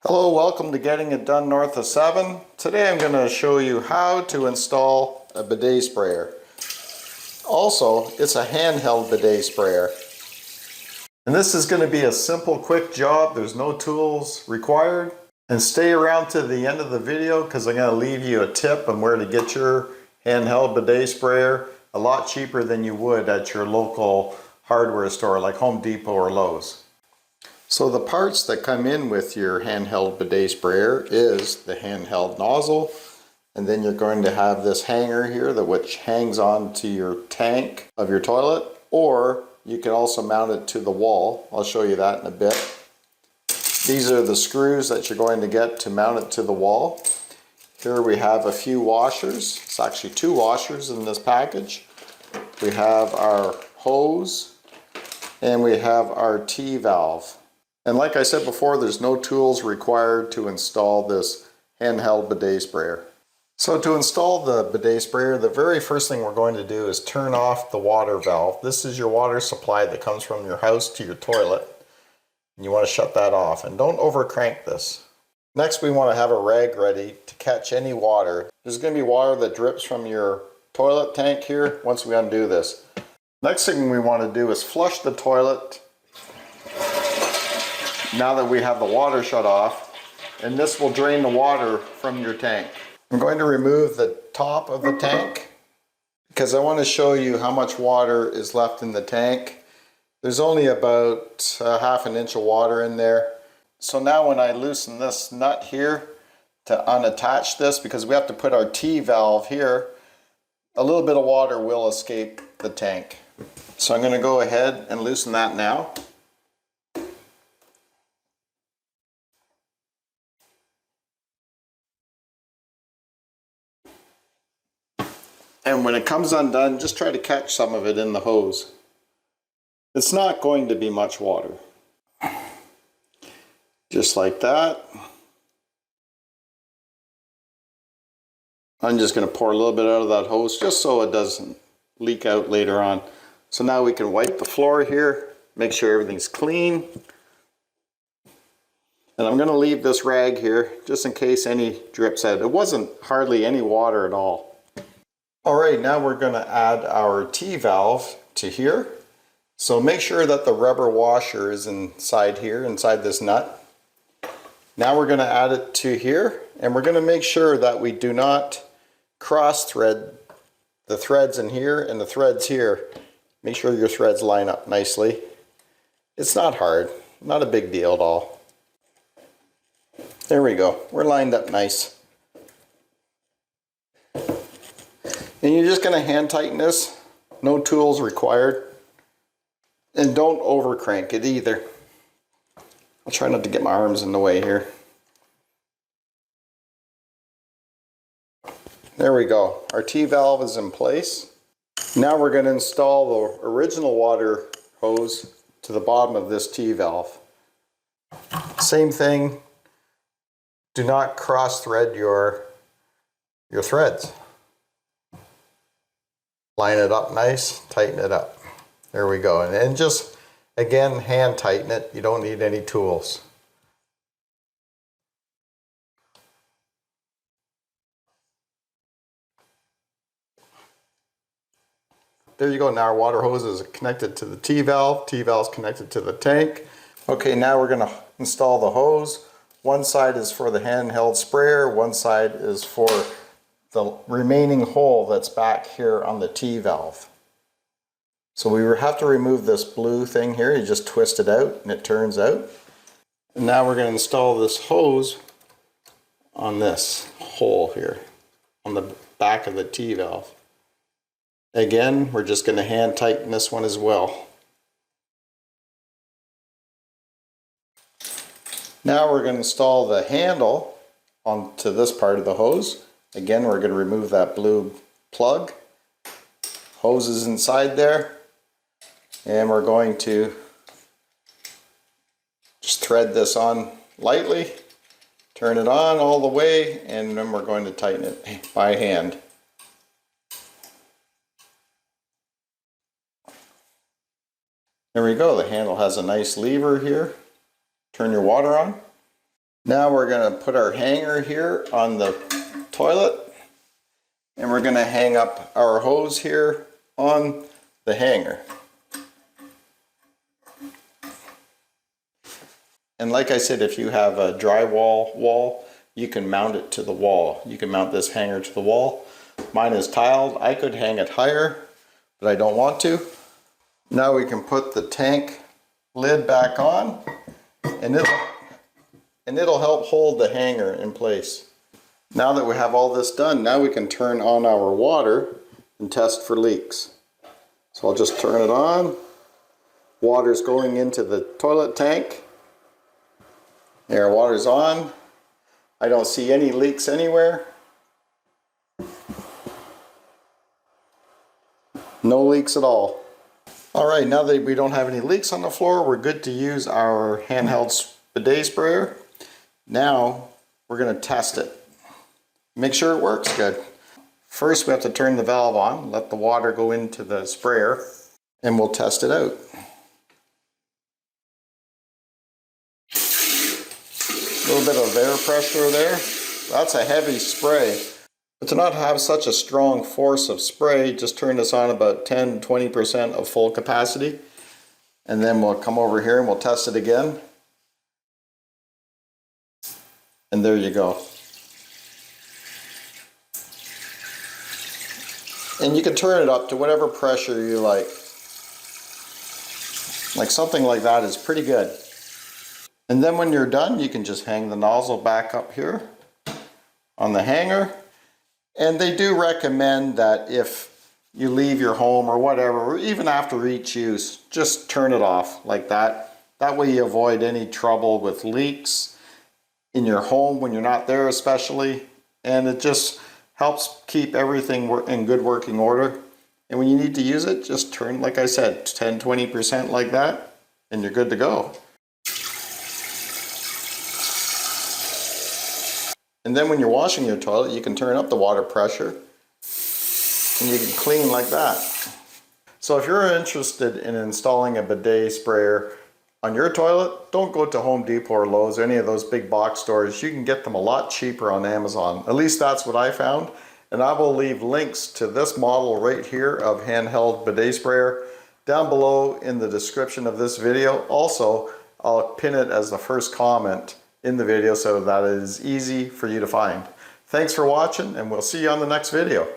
Hello, welcome to Getting It Done North of 7. Today I'm going to show you how to install a bidet sprayer. Also, it's a handheld bidet sprayer. And this is going to be a simple, quick job. There's no tools required. And stay around to the end of the video because I'm going to leave you a tip on where to get your handheld bidet sprayer a lot cheaper than you would at your local hardware store like Home Depot or Lowe's. So the parts that come in with your handheld bidet sprayer is the handheld nozzle, and then you're going to have this hanger here which hangs on to your tank of your toilet, or you can also mount it to the wall. I'll show you that in a bit. These are the screws that you're going to get to mount it to the wall. Here we have a few washers. It's actually 2 washers in this package. We have our hose and we have our T-valve. And like I said before, there's no tools required to install this handheld bidet sprayer. So to install the bidet sprayer, the very first thing we're going to do is turn off the water valve. This is your water supply that comes from your house to your toilet. And you want to shut that off, and don't over crank this. Next, we want to have a rag ready to catch any water. There's going to be water that drips from your toilet tank here once we undo this. Next thing we want to do is flush the toilet now that we have the water shut off, and this will drain the water from your tank. I'm going to remove the top of the tank because I want to show you how much water is left in the tank. There's only about half an inch of water in there. So now when I loosen this nut here to unattach this, because we have to put our T-valve here, a little bit of water will escape the tank. So I'm going to go ahead and loosen that now. And when it comes undone, just try to catch some of it in the hose. It's not going to be much water. Just like that. I'm just going to pour a little bit out of that hose just so it doesn't leak out later on. So now we can wipe the floor here, make sure everything's clean. And I'm going to leave this rag here just in case any drips out. It wasn't hardly any water at all. Alright, now we're going to add our T-valve to here. So make sure that the rubber washer is inside here, inside this nut. Now we're going to add it to here, and we're going to make sure that we do not cross thread the threads in here and the threads here. Make sure your threads line up nicely. It's not hard, not a big deal at all. There we go, we're lined up nice. And you're just going to hand tighten this, no tools required. And don't over crank it either. I'll try not to get my arms in the way here. There we go, our T-valve is in place. Now we're going to install the original water hose to the bottom of this T-valve. Same thing, do not cross thread your threads. Line it up nice, tighten it up. There we go. And just, again, hand tighten it. You don't need any tools. There you go. Now our water hose is connected to the T-valve. T-valve is connected to the tank. Okay, now we're going to install the hose. One side is for the handheld sprayer. One side is for the remaining hole that's back here on the T-valve. So we have to remove this blue thing here. You just twist it out and it turns out. And now we're going to install this hose on this hole here on the back of the T-valve. Again, we're just going to hand tighten this one as well. Now we're going to install the handle onto this part of the hose. Again, we're going to remove that blue plug. Hose is inside there. And we're going to just thread this on lightly, turn it on all the way, and then we're going to tighten it by hand. There we go, the handle has a nice lever here. Turn your water on. Now we're going to put our hanger here on the toilet, and we're going to hang up our hose here on the hanger. And like I said, if you have a drywall wall, you can mount it to the wall. You can mount this hanger to the wall. Mine is tiled. I could hang it higher, but I don't want to. Now we can put the tank lid back on, and it'll help hold the hanger in place. Now that we have all this done, now we can turn on our water and test for leaks. So I'll just turn it on. Water's going into the toilet tank. There, water's on. I don't see any leaks anywhere. No leaks at all. Alright, now that we don't have any leaks on the floor, we're good to use our handheld bidet sprayer. Now we're going to test it. Make sure it works good. First we have to turn the valve on, let the water go into the sprayer, and we'll test it out. A little bit of air pressure there. That's a heavy spray. But to not have such a strong force of spray, just turn this on about 10-20% of full capacity. And then we'll come over here and we'll test it again. And there you go. And you can turn it up to whatever pressure you like. Like something like that is pretty good. And then when you're done, you can just hang the nozzle back up here on the hanger. And they do recommend that if you leave your home or whatever, or even after each use, just turn it off like that. That way you avoid any trouble with leaks in your home when you're not there especially. And it just helps keep everything in good working order. And when you need to use it, just turn, like I said, 10-20% like that, and you're good to go. And then when you're washing your toilet, you can turn up the water pressure and you can clean like that. So if you're interested in installing a bidet sprayer on your toilet, don't go to Home Depot or Lowe's or any of those big box stores. You can get them a lot cheaper on Amazon. At least that's what I found. And I will leave links to this model right here of handheld bidet sprayer down below in the description of this video. Also, I'll pin it as the first comment in the video so that it is easy for you to find. Thanks for watching, and we'll see you on the next video.